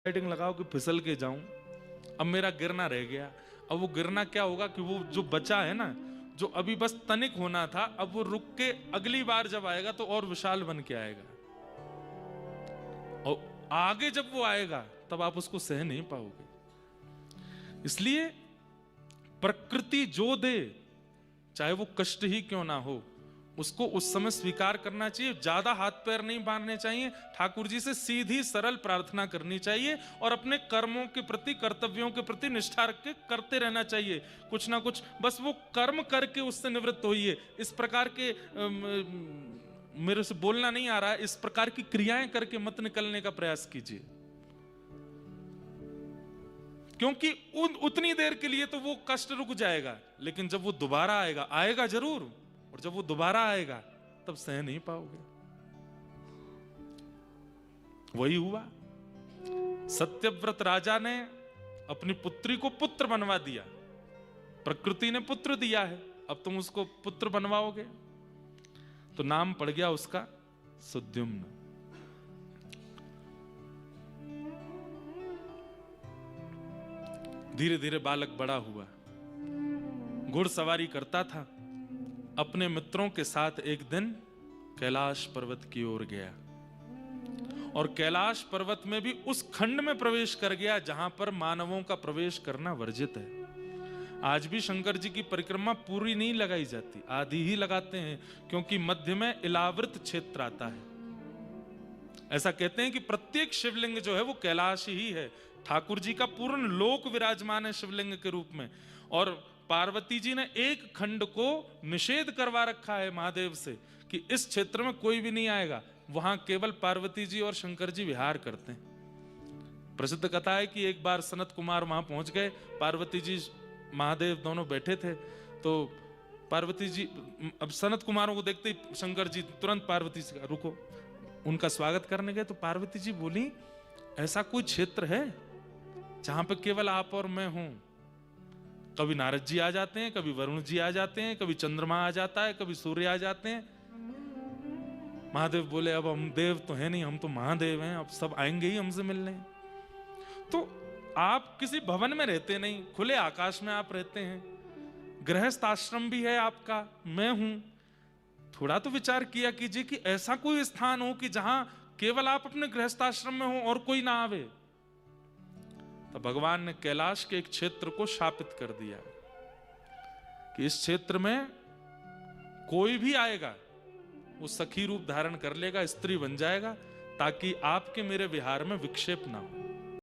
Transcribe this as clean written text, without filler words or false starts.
Lighting लगाओ कि फिसल के जाऊं, अब मेरा गिरना रह गया। अब वो गिरना क्या होगा कि वो जो बचा है ना, जो अभी बस तनिक होना था, अब वो रुक के अगली बार जब आएगा तो और विशाल बन के आएगा। और आगे जब वो आएगा तब आप उसको सह नहीं पाओगे। इसलिए प्रकृति जो दे, चाहे वो कष्ट ही क्यों ना हो, उसको उस समय स्वीकार करना चाहिए। ज्यादा हाथ पैर नहीं बांधने चाहिए, ठाकुर जी से सीधी सरल प्रार्थना करनी चाहिए और अपने कर्मों के प्रति, कर्तव्यों के प्रति निष्ठा रख के करते रहना चाहिए। कुछ ना कुछ बस वो कर्म करके उससे निवृत्त होइए। इस प्रकार के मेरे से बोलना नहीं आ रहा है, इस प्रकार की क्रियाएं करके मत निकलने का प्रयास कीजिए, क्योंकि उतनी देर के लिए तो वो कष्ट रुक जाएगा, लेकिन जब वो दोबारा आएगा, आएगा जरूर, और जब वो दोबारा आएगा तब सह नहीं पाओगे। वही हुआ, सत्यव्रत राजा ने अपनी पुत्री को पुत्र बनवा दिया। प्रकृति ने पुत्र दिया है, अब तुम उसको पुत्र बनवाओगे, तो नाम पड़ गया उसका सुद्युम्न। धीरे धीरे बालक बड़ा हुआ, घुड़सवारी करता था। अपने मित्रों के साथ एक दिन कैलाश पर्वत की ओर गया और कैलाश पर्वत में भी उस खंड में प्रवेश कर गया जहां पर मानवों का प्रवेश करना वर्जित है। आज भी शंकर जी की परिक्रमा पूरी नहीं लगाई जाती, आधी ही लगाते हैं, क्योंकि मध्य में इलावृत क्षेत्र आता है। ऐसा कहते हैं कि प्रत्येक शिवलिंग जो है वो कैलाश ही है। ठाकुर जी का पूर्ण लोक विराजमान है शिवलिंग के रूप में, और पार्वती जी ने एक खंड को निषेध करवा रखा है महादेव से कि इस क्षेत्र में कोई भी नहीं आएगा, वहां केवल पार्वती जी और शंकर जी विहार करते हैं। प्रसिद्ध कथा है कि एक बार सनत कुमार वहां पहुंच गए, पार्वती जी महादेव दोनों बैठे थे, तो पार्वती जी, अब सनत कुमारों को देखते ही शंकर जी तुरंत पार्वती से रुको, उनका स्वागत करने गए। तो पार्वती जी बोली, ऐसा कोई क्षेत्र है जहां पे केवल आप और मैं हूं? कभी नारद जी आ जाते हैं, कभी वरुण जी आ जाते हैं, कभी चंद्रमा आ जाता है, कभी सूर्य आ जाते हैं। महादेव बोले, अब हम देव तो है नहीं, हम तो महादेव हैं, अब सब आएंगे ही हमसे मिलने। तो आप किसी भवन में रहते नहीं, खुले आकाश में आप रहते हैं, गृहस्थ आश्रम भी है आपका, मैं हूं। थोड़ा तो विचार किया कीजिए कि ऐसा कोई स्थान हो कि जहां केवल आप अपने गृहस्थ आश्रम में हो और कोई ना आवे। तो भगवान ने कैलाश के एक क्षेत्र को शापित कर दिया कि इस क्षेत्र में कोई भी आएगा वो सखी रूप धारण कर लेगा, स्त्री बन जाएगा, ताकि आपके मेरे विहार में विक्षेप ना हो।